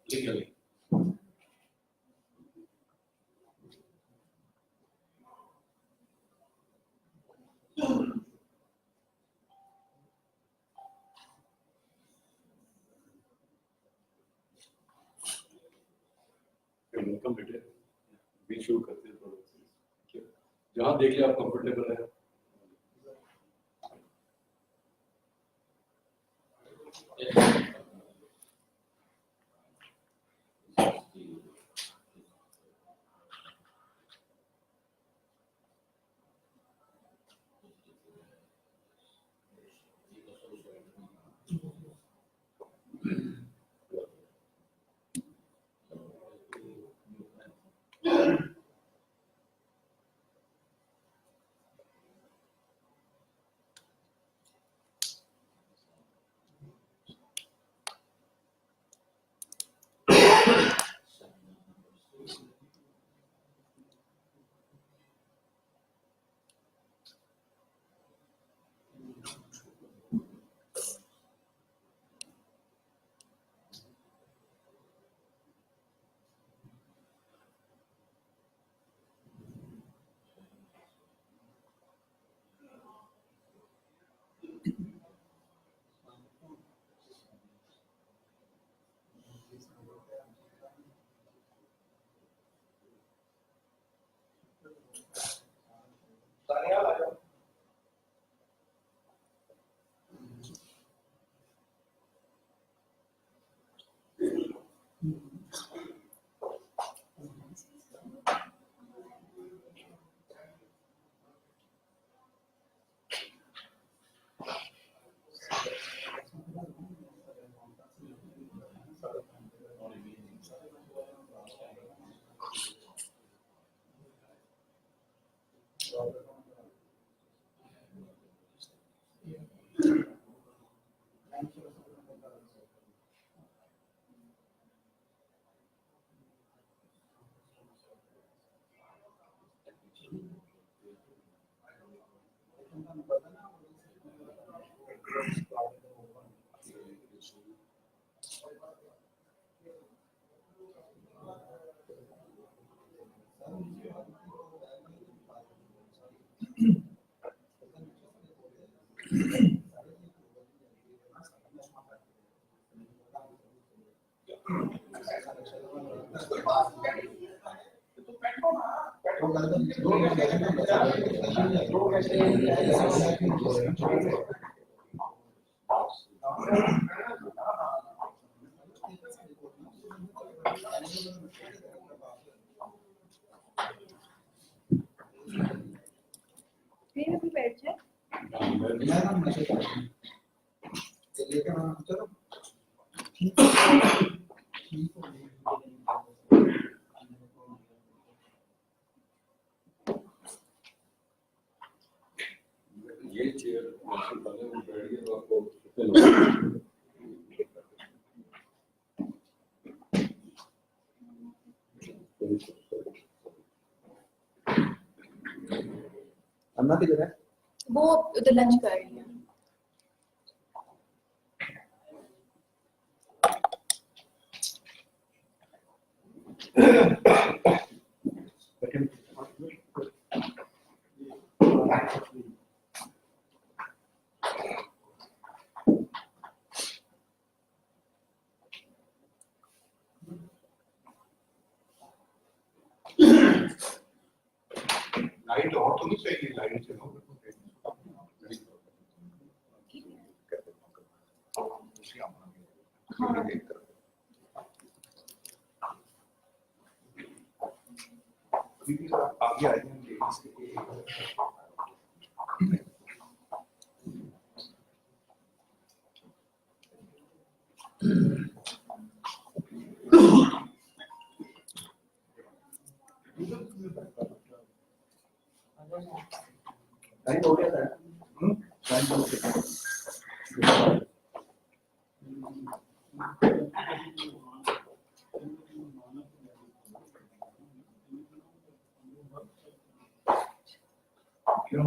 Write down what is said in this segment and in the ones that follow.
legally. Welcome बेटे, भी शुरू करते हैं थोड़ा। जहाँ देख लिया आप कंफर्टेबल है। ये चेयर बैठ गए तो आपको अन्ना किधर है? वो उधर लंच कर रही है। लाइट और तो नहीं चाहिए, लाइट चलो आगे आए टाइम हो गया था। टाइम हो गया। क्यों?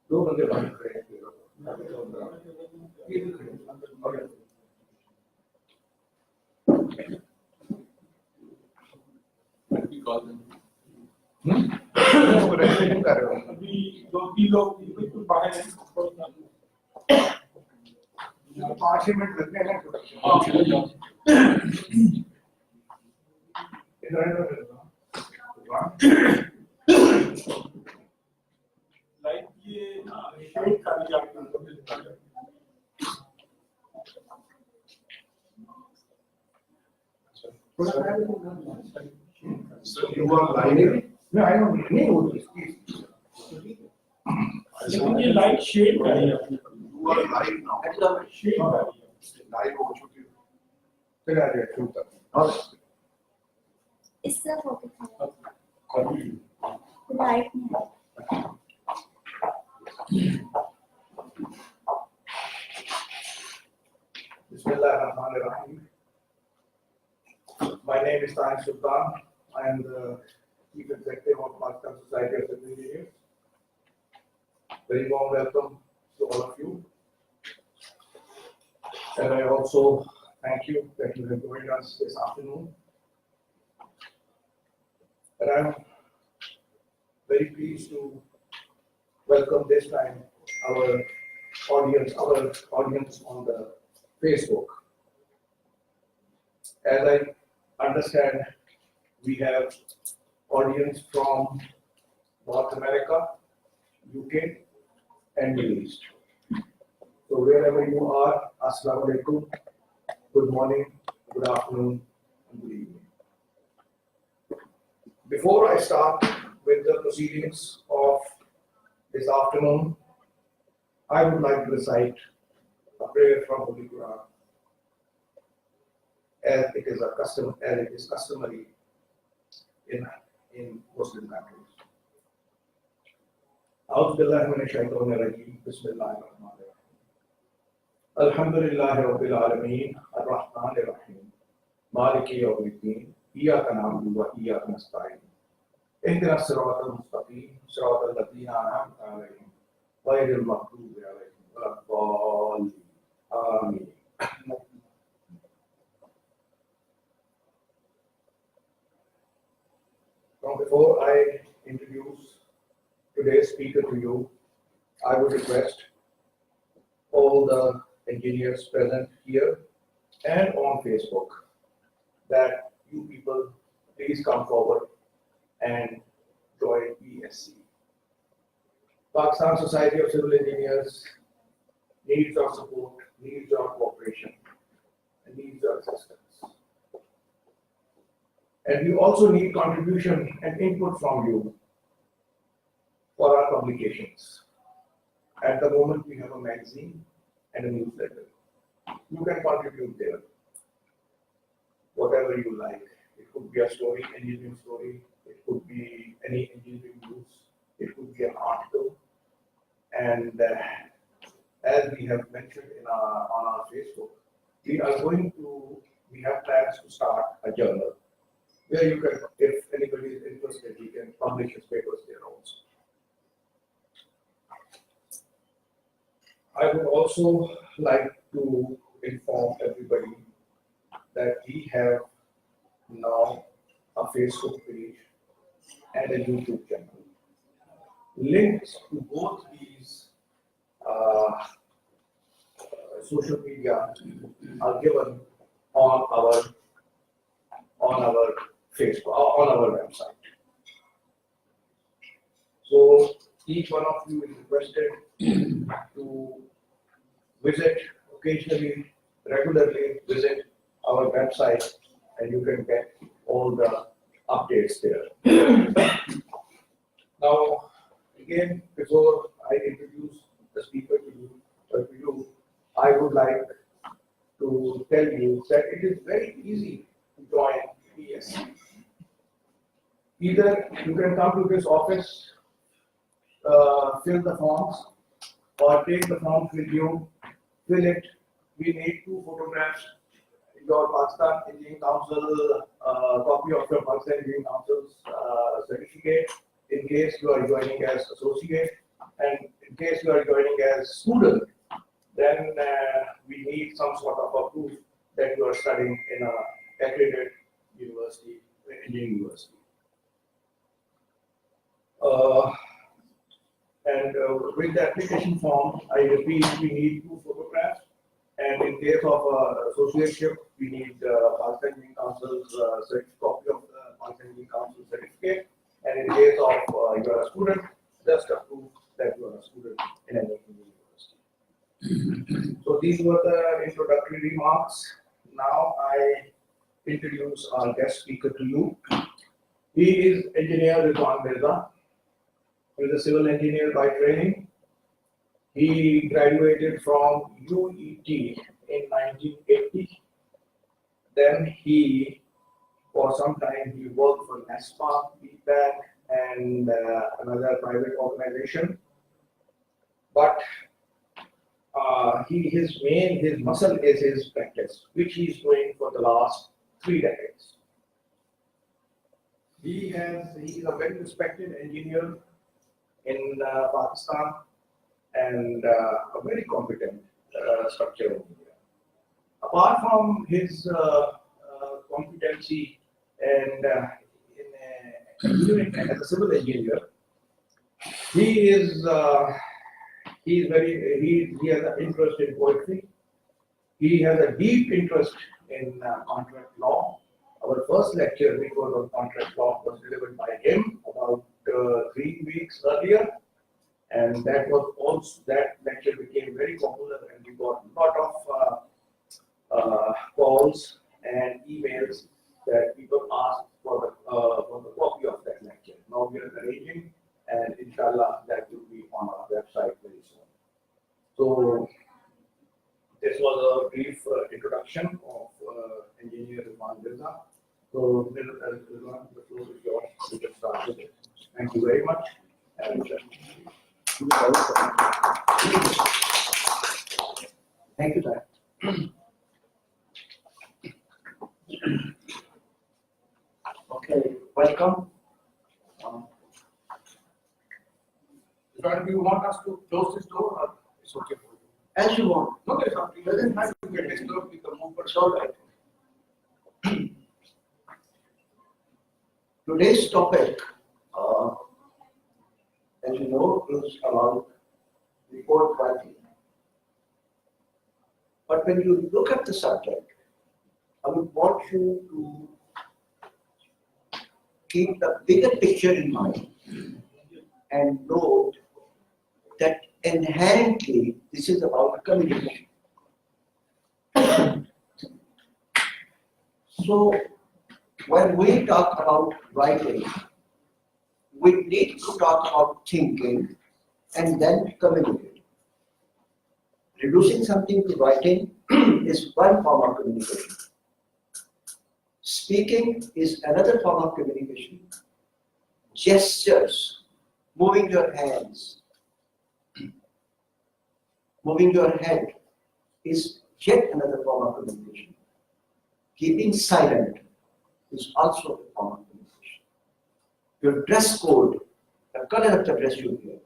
दो बंदे बाहर खड़े हैं ये भी खड़े हैं We call them. रेजिस्ट्रेशन कर रहे हो अभी 2-3 लोग बिल्कुल बाहर हैं 5 मिनट लगने हैं लाइक ये शेड कर दिया आपने So You are lying. No, I don't know. लेकिन ये लाइट शेड कर दिया आपने You are lying now. शेड कर दिया Live हो चुकी है. चला गया शुरू तक. और इससे फोकस है copy. लाइट में Bismillahirrahmanirrahim. My name is Tahan Sultan. I am the Chief Executive of Pakistan Society of Civil Engineers. Very warm welcome to all of you. And I also thank you that you have joined us this afternoon. And I'm very pleased to welcome this time our audience on the Facebook. As I understand, we have audience from North America, UK, and Middle East. So wherever you are, Assalamu alaikum, good morning, good afternoon, and good evening. Before I start with the proceedings of this afternoon, I would like to recite a prayer from Holy Quran, as it is customary in Muslim countries. أعوذ بالله من الشيطان الرجيم بسم الله الرحمن الرحيم الحمد لله رب العالمين الرحمن الرحيم مالك يوم الدين إياك نعبد وإياك نستعين اهدنا الصراط المستقيم صراط الذين أنعمت عليهم غير المغضوب عليهم ولا الضالين آمين. Now, before I introduce today's speaker to you, I would request all the engineers present here and on Facebook that you people please come forward and join PSCE. Pakistan Society of Civil Engineers needs our support, needs our cooperation, and needs our assistance. And we also need contribution and input from you for our publications. At the moment, we have a magazine and a newsletter. You can contribute there. Whatever you like. It could be a story, engineering story. It could be any engineering news. It could be an article. And as we have mentioned on our Facebook, we have plans to start a journal where you can, if anybody is interested, you can publish his papers there also. I would also like to inform everybody that we have now a Facebook page and a YouTube channel. Links to both these social media are given on our Facebook, on our website. So each one of you is requested to visit occasionally, regularly visit our website, and you can get all the updates there. Now, again, before I introduce the speaker to you, I would like to tell you that it is very easy to join PSCE. Either you can come to this office, fill the forms, or take the forms with you, fill it. We need 2 photographs, your Pakistan Engineering Council, copy of your Pakistan Engineering Council's certificate, in case you are joining as associate, and in case you are joining as student, then we need some sort of a proof that you are studying in a accredited university, engineering university. With the application form, I repeat, we need 2 photographs, and in case of associateship, we need Pakistan Engineering Council's copy of the Pakistan Engineering Council certificate, and in case of you are a student, just a proof that you are a student in an university. So these were the introductory remarks. Now I introduce our guest speaker to you. He is engineer Rizwan Mirza. He is a civil engineer by training. He graduated from UET in 1980. Then he, for some time, he worked for NASPA, BPAC, and another private organization. But his muscle is his practice, which he is doing for the last 3 decades. He is a very respected engineer in Pakistan and a very competent structural engineer. Apart from his competency and as a civil engineer, he has an interest in poetry. He has a deep interest in contract law. Our first lecture, which was on contract law, was delivered by him about 3 weeks earlier, and that lecture became very popular, and we got a lot of calls and emails that people asked for the copy of that lecture. Now we are arranging, and inshallah that will be on our website very soon. So this was a brief introduction of engineer Rizwan Mirza. So Rizwan, the floor is yours. We can start with it. Thank you very much. And, thank you, sir. Okay, welcome. do you want us to close this door, or it's okay for you? As you want. No, there's something. Doesn't have to get disturbed. We can move, but It's all right. Today's topic, as you know, is about report writing. But when you look at the subject, I would want you to keep the bigger picture in mind and note that inherently this is about communication. So when we talk about writing, we need to talk about thinking and then communicating. Reducing something to writing is one form of communication. Speaking is another form of communication. Gestures, moving your hands, moving your head is yet another form of communication. Keeping silent is also a form of communication. Your dress code, the color of the dress you wear,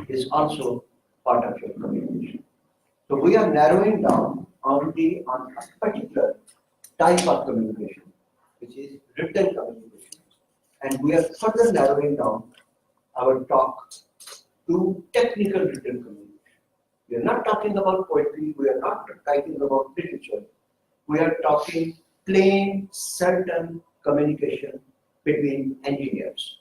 is also part of your communication. So we are narrowing down only on a particular type of communication, which is written communication. And we are further narrowing down our talk to technical written communication. We are not talking about poetry, we are not talking about literature. We are talking plain, certain communication between engineers.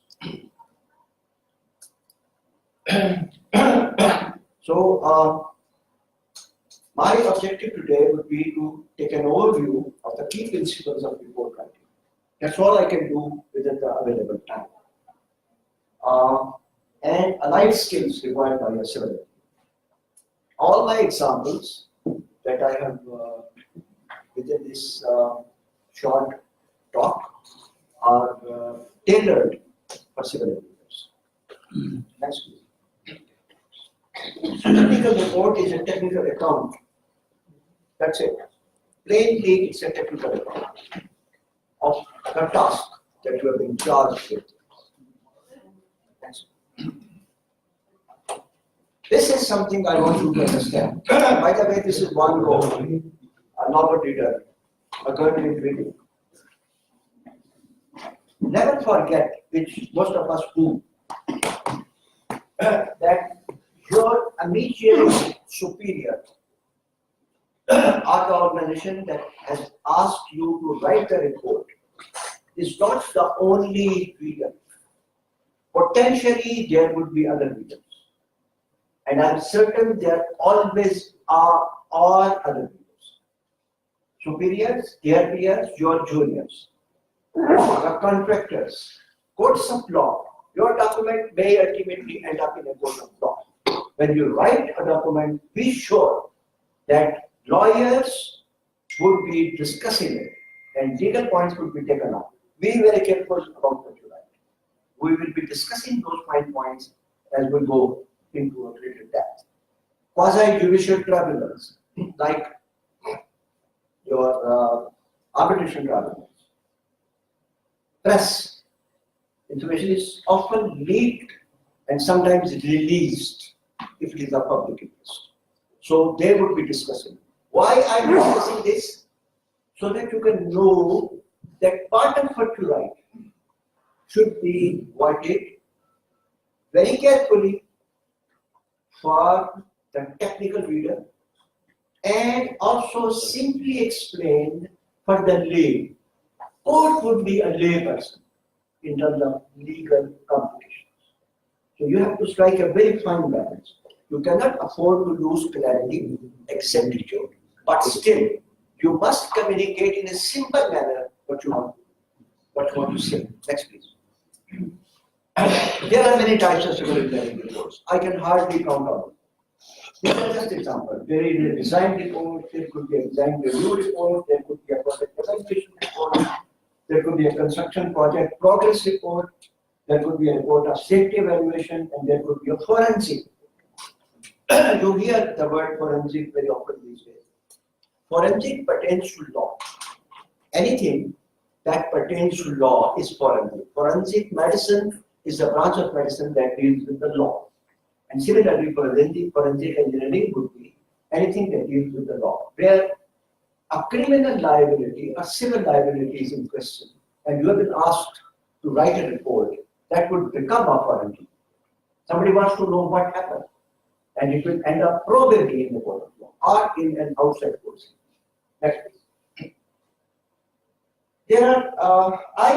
So, my objective today would be to take an overview of the key principles of report writing. That's all I can do within the available time. And allied skills required by a civil engineer. All my examples that I have within this short talk are tailored for civil engineers. Next please. Technical report is a technical account. That's it. Plainly, it's a technical account of the task that you have been charged with. Next. This is something I want you to understand. By the way, this is one goal, a novel reader, a girl in reading. Never forget, which most of us do, that your immediate superior or the organization that has asked you to write the report is not the only reader. Potentially, there would be other readers. And I'm certain there always are all other readers. Superiors, their peers, your juniors, the contractors, courts of law. Your document may ultimately end up in a court of law. When you write a document, be sure that lawyers would be discussing it and legal points would be taken up. Be very careful about what you write. We will be discussing those fine points as we go into a greater depth. Quasi-judicial tribunals, like your arbitration tribunals. Press information is often leaked and sometimes released if it is a public interest. So they would be discussing. Why I am discussing this? So that you can know that part of what you write should be worded very carefully for the technical reader and also simply explained for the lay. Court would be a lay person in terms of legal complications. So you have to strike a very fine balance. You cannot afford to lose clarity, exactitude, but still you must communicate in a simple manner what you want to say. Next, please. There are many types of civil planning reports. I can hardly count on them. These are just examples. There is a design report, there could be a design review report, there could be a project evaluation report, there could be a construction project progress report, there could be a report of safety evaluation, and there could be a forensic. You hear the word forensic very often these days. Forensic pertains to law. Anything that pertains to law is forensic. Forensic medicine is a branch of medicine that deals with the law. And similarly, forensic engineering would be anything that deals with the law, where a criminal liability or civil liability is in question, and you have been asked to write a report that would become a forensic. Somebody wants to know what happened, and it will end up probably in the court of law or in an outside court. Next, please. There are, I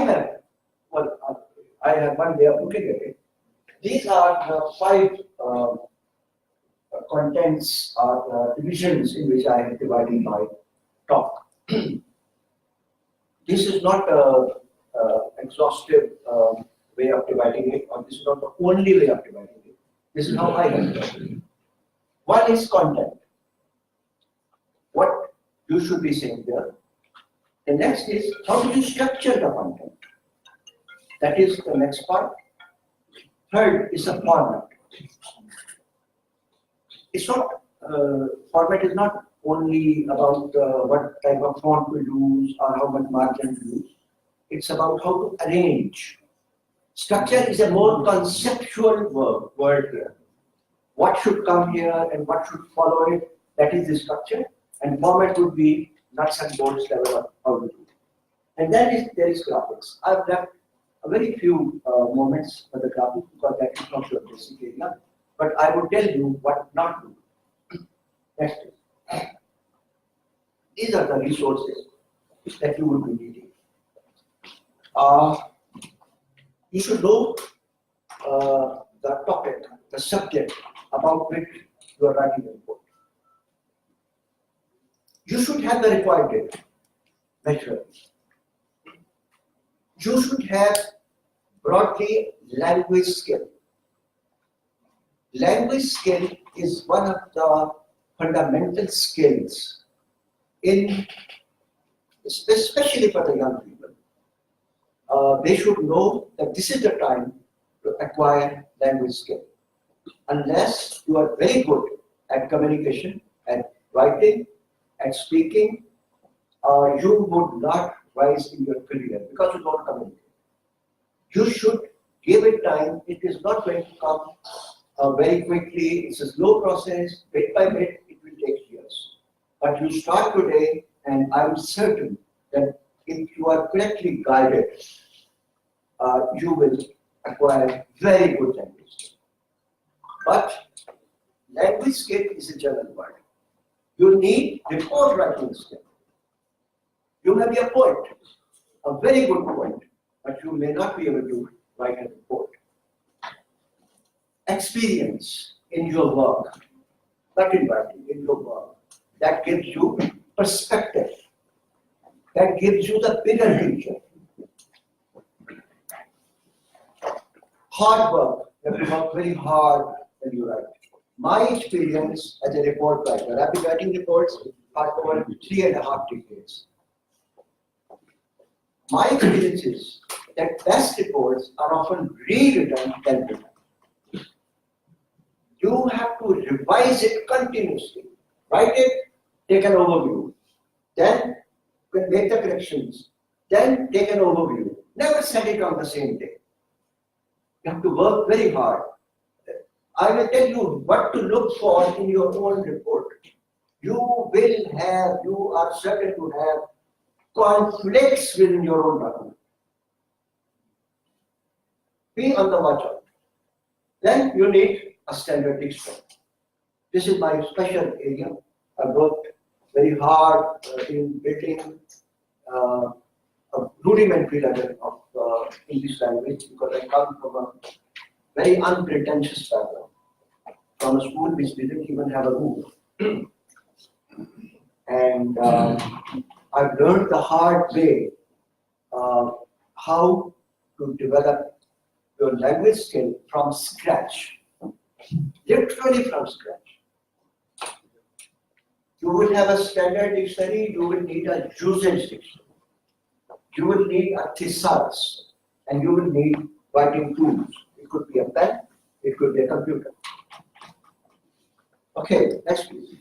have one way of looking at it. These are the 5 contents or divisions in which I am dividing my talk. This is not an exhaustive way of dividing it, or this is not the only way of dividing it. This is how I am dividing it. One is content. What you should be saying there. The next is how do you structure the content? That is the next part. Third is a format. It's not, format is not only about what type of font we use or how much margin we use. It's about how to arrange. Structure is a more conceptual word here. What should come here and what should follow it, that is the structure. And format would be nuts and bolts level of how to do it. And then there is graphics. I've left a very few moments for the graphics because that is not your basic area. But I would tell you what not to do. Next. These are the resources that you will be needing. You should know the topic, the subject about which you are writing a report. You should have the required data, naturally. You should have broadly language skill. Language skill is one of the fundamental skills especially for the young people. They should know that this is the time to acquire language skill. Unless you are very good at communication, at writing, at speaking, you would not rise in your career because you don't communicate. You should give it time. It is not going to come very quickly. It's a slow process, bit by bit, it will take years. But you start today, and I'm certain that if you are correctly guided, you will acquire very good language skill. But language skill is a general word. You need report writing skill. You may be a poet, a very good poet, but you may not be able to write a report. Experience in your work, not in writing, in your work, that gives you perspective, that gives you the bigger picture. Hard work, you have to work very hard when you write. My experience as a report writer, I've been writing reports for over 3.5 decades. My experience is that best reports are often rewritten 10 times. You have to revise it continuously. Write it, take an overview, then make the corrections, then take an overview. Never send it on the same day. You have to work very hard. I will tell you what to look for in your own report. You are certain to have conflicts within your own document. Be on the watch out. Then you need a standard dictionary. This is my special area. I worked very hard in building a rudimentary level of English language because I come from a very unpretentious background, from a school which didn't even have a roof. And I've learned the hard way how to develop your language skill from scratch, literally from scratch. You will have a standard dictionary, you will need a usage dictionary, you will need a thesaurus, and you will need writing tools. It could be a pen, it could be a computer. Okay, next please.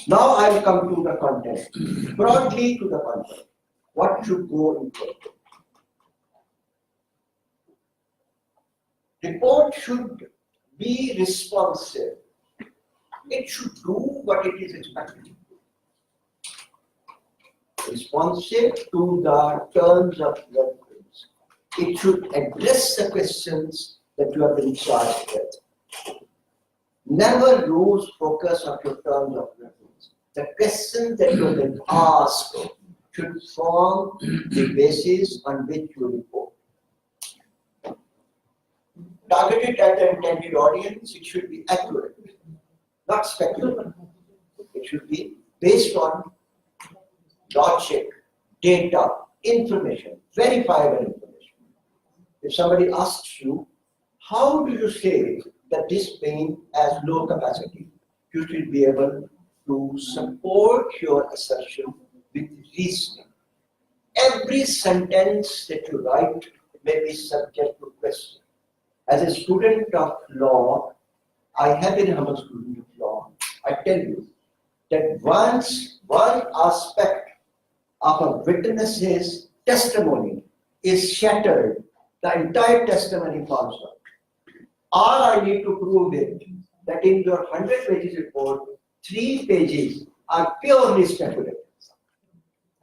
Now I will come to the content. Broadly to the content. What should go into it? Report should be responsive. It should do what it is expected to do. Responsive to the terms of reference. It should address the questions that you have been charged with. Never lose focus of your terms of reference. The questions that you have been asked should form the basis on which you report. Targeted at the intended audience, it should be accurate, not speculative. It should be based on logic, data, information, verifiable information. If somebody asks you, how do you say that this pain has low capacity? You should be able to support your assertion with reasoning. Every sentence that you write may be subject to question. As a student of law, I have been a humble student of law. I tell you that once one aspect of a witness's testimony is shattered, the entire testimony falls out. All I need to prove is that in your 100 pages report, 3 pages are purely speculative.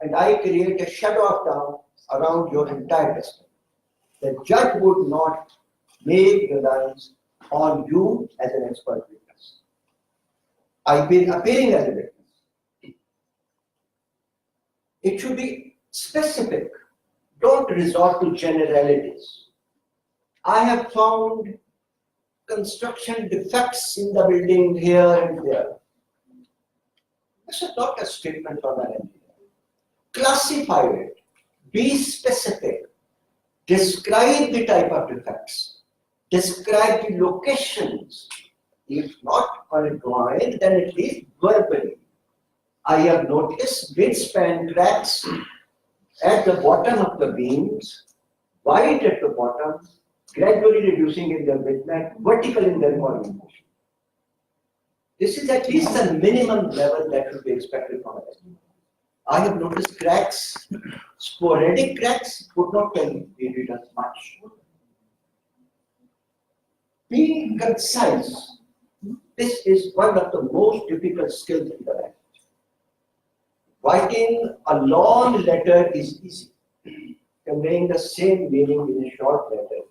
And I create a shadow of doubt around your entire testimony. The judge would not make reliance on you as an expert witness. I've been appearing as a witness. It should be specific. Don't resort to generalities. I have found construction defects in the building here and there. This is not a statement from an engineer. Classify it. Be specific. Describe the type of defects. Describe the locations. If not on a drawing, then at least verbally. I have noticed midspan cracks at the bottom of the beams, wide at the bottom, gradually reducing in their width, vertical in their orientation. This is at least the minimum level that should be expected from an estimate. I have noticed cracks, sporadic cracks, would not tell me it as much. Being concise, this is one of the most difficult skills in the language. Writing a long letter is easy. Conveying the same meaning in a short letter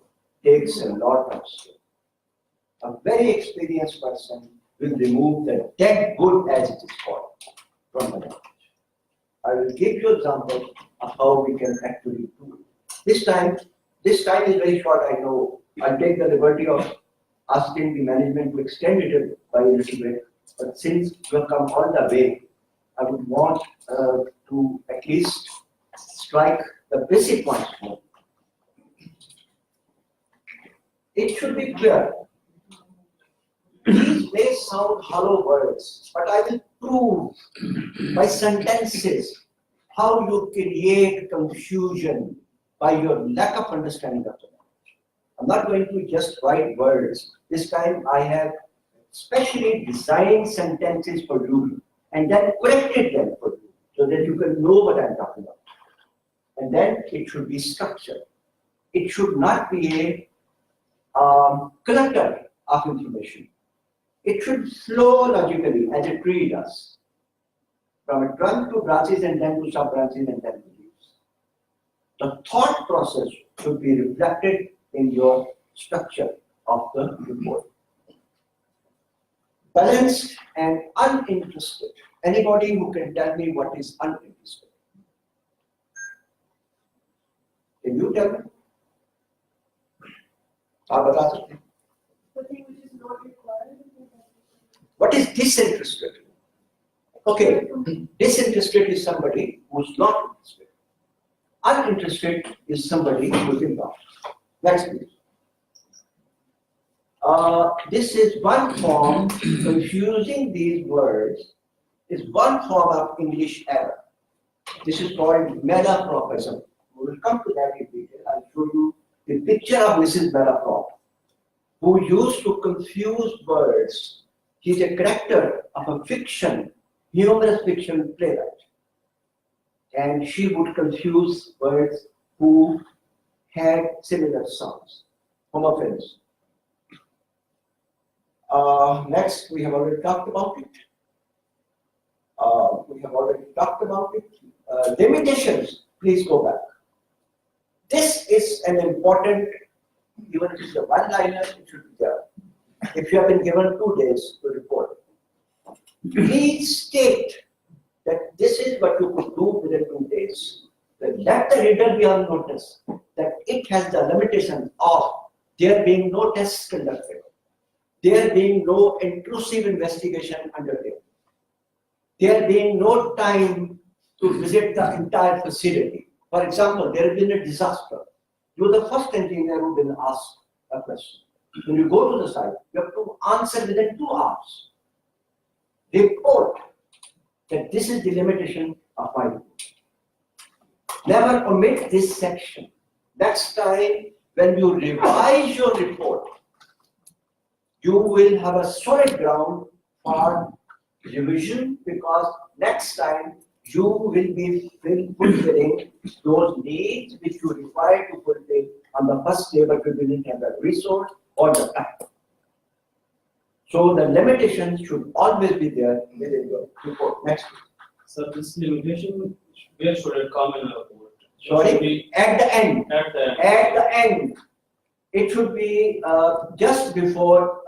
takes a lot of skill. A very experienced person will remove the dead wood, as it is called, from the language. I will give you examples of how we can actually do it. This time is very short, I know. I'll take the liberty of asking the management to extend it by a little bit. But since you have come all the way, I would want to at least strike the basic points home. It should be clear. These may sound hollow words, but I will prove by sentences how you create confusion by your lack of understanding of the language. I'm not going to just write words. This time I have specially designed sentences for you and then corrected them for you so that you can know what I'm talking about. And then it should be structured. It should not be a clutter of information. It should flow logically as a tree does, from a trunk to branches and then to sub-branches and then to leaves. The thought process should be reflected in your structure of the report. Balanced and uninterested. Anybody who can tell me what is uninterested? Can you tell me? आप बता सकते हैं? What is disinterested? Okay, disinterested is somebody who's not interested. Uninterested is somebody who's involved. Next, please. This is one form, confusing these words is one form of English error. This is called malapropism. We will come to that in detail. I'll show you the picture of Mrs. Malaprop, who used to confuse words. He's a character of a fiction, humorous fiction playwright. And she would confuse words who had similar sounds, homophones. Next, we have already talked about it. Limitations, please go back. This is an important, even if it's a one-liner, it should be there. If you have been given 2 days to report, please state that this is what you could do within 2 days. Let the reader be on notice that it has the limitation of there being no tests conducted, there being no intrusive investigation undertaken, there being no time to visit the entire facility. For example, there has been a disaster. You are the first engineer who has been asked a question. When you go to the site, you have to answer within 2 hours. Report that this is the limitation of my report. Never omit this section. Next time, when you revise your report, you will have a solid ground for revision, because next time you will be fulfilling those needs which you require to fulfill on the first day, but you didn't have the resource or the time. So the limitations should always be there within your report. Next. So this limitation, where should it come in a report? Sorry, at the end. At the end. At the end. It should be just before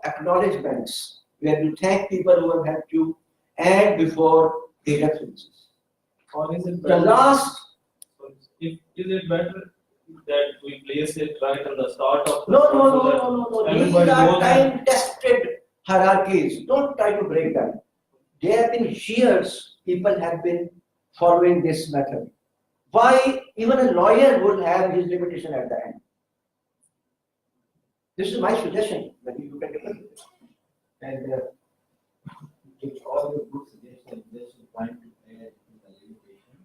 acknowledgements, where you thank people who have helped you, and before the references. Or is it The better? last. Is it better that we place it right at the start of the No. so that These everybody are knows that- time-tested hierarchies. Don't try to break them. There have been years people have been following this method. Why even a lawyer would have his limitation at the end? This is my suggestion. Maybe you can differ. And with all your good suggestions, just a point to add to the limitation.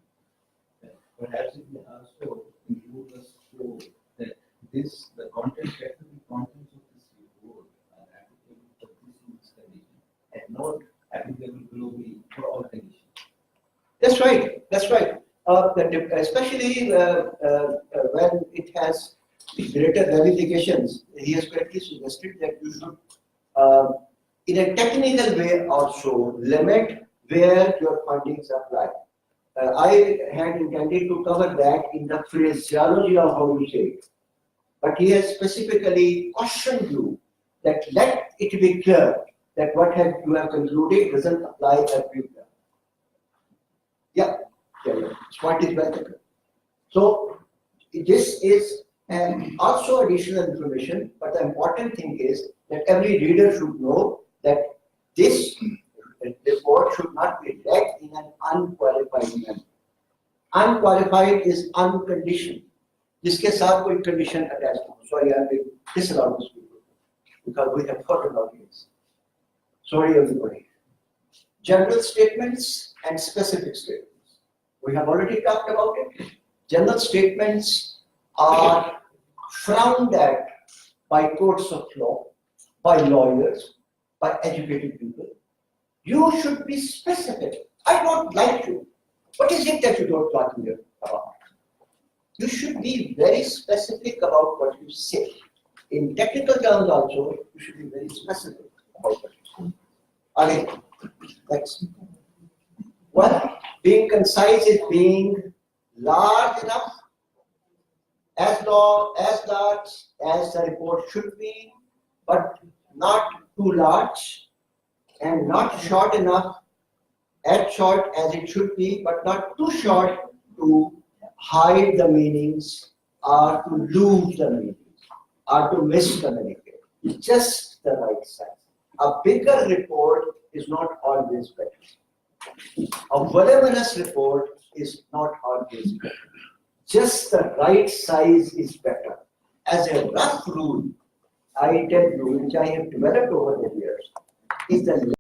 Perhaps it may also include us show that the content has to be contents of this report are applicable for this condition and not applicable globally for all conditions. That's right. Especially when it has greater ramifications, he has correctly suggested that you should, in a technical way also, limit where your fundings apply. I had intended to cover that in the phraseology of how you say it. But he has specifically cautioned you that let it be clear that what you have concluded doesn't apply everywhere. Yeah, smart is better. So this is also additional information, but the important thing is that every reader should know that this report should not be read in an unqualified manner. Unqualified is unconditioned. जिसके साथ कोई condition attached हो. Sorry, I will disallow this people because we have thought about this. Sorry, everybody. General statements and specific statements. We have already talked about it. General statements are frowned at by courts of law, by lawyers, by educated people. You should be specific. I don't like you. What is it that you don't like me about? You should be very specific about what you say. In technical terms also, you should be very specific about what you say. Again, next. Well, being concise is being large enough, as large as the report should be, but not too large, and not short enough, as short as it should be, but not too short to hide the meanings or to lose the meanings or to miscommunicate. Just the right size. A bigger report is not always better. A voluminous report is not always better. Just the right size is better. As a rough rule, I tell you, which I have developed over the years, is the